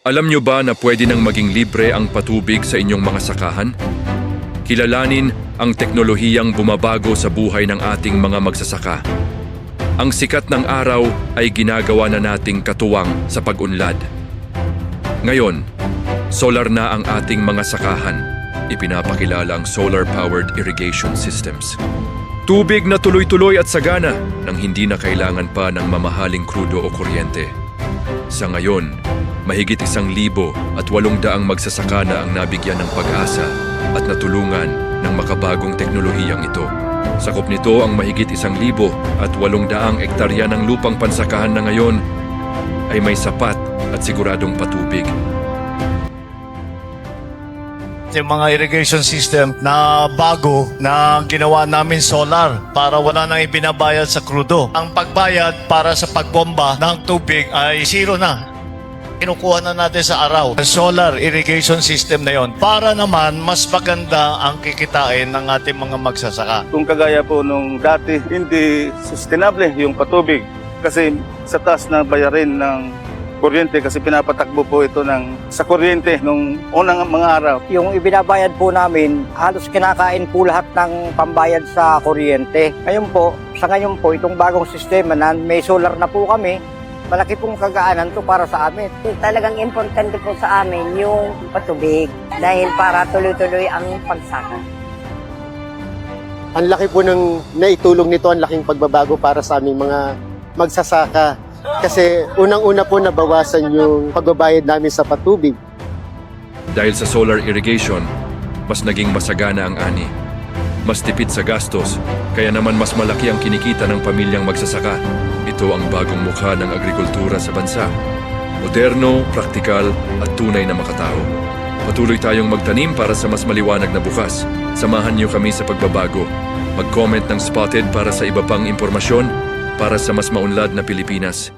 Alam nyo ba na pwede nang maging libre ang patubig sa inyong mga sakahan? Kilalanin ang teknolohiyang bumabago sa buhay ng ating mga magsasaka. Ang sikat ng araw ay ginagawa na nating katuwang sa pag-unlad. Ngayon, solar na ang ating mga sakahan. Ipinapakilala ang solar-powered irrigation systems. Tubig na tuloy-tuloy at sagana nang hindi na kailangan pa ng mamahaling krudo o kuryente. Sa ngayon, mahigit 1,800 magsasaka na ang nabigyan ng pag-asa at natulungan ng makabagong teknolohiyang ito. Sakop nito ang mahigit 1,800 ektarya ng lupang pansakahan na ngayon ay may sapat at siguradong patubig. Yung mga irrigation system na bago na ginawa namin solar para wala nang ibinabayad sa krudo. Ang pagbayad para sa pagbomba ng tubig ay zero na. Kinukuha na natin sa araw. Ang solar irrigation system na yon para naman mas maganda ang kikitain ng ating mga magsasaka. Kung kagaya po nung dati, hindi sustainable yung patubig kasi sa taas na bayarin ng kuryente kasi pinapatakbo po ito sa kuryente nung unang mga araw. Yung ibinabayad po namin, halos kinakain po lahat ng pambayad sa kuryente. Sa ngayon po, itong bagong sistema na may solar na po kami, malaki pong kagaanan to para sa amin. Talagang importante po sa amin yung patubig dahil para tuloy-tuloy ang pagsaka. Ang laki po ng naitulong nito, ang laking pagbabago para sa aming mga magsasaka. Kasi unang-una po nabawasan yung pagbabayad namin sa patubig. Dahil sa solar irrigation, mas naging masagana ang ani. Mas tipid sa gastos, kaya naman mas malaki ang kinikita ng pamilyang magsasaka. Ito ang bagong mukha ng agrikultura sa bansa. Moderno, praktikal at tunay na makatao. Patuloy tayong magtanim para sa mas maliwanag na bukas. Samahan niyo kami sa pagbabago. Mag-comment ng Spotted para sa iba pang impormasyon para sa mas maunlad na Pilipinas.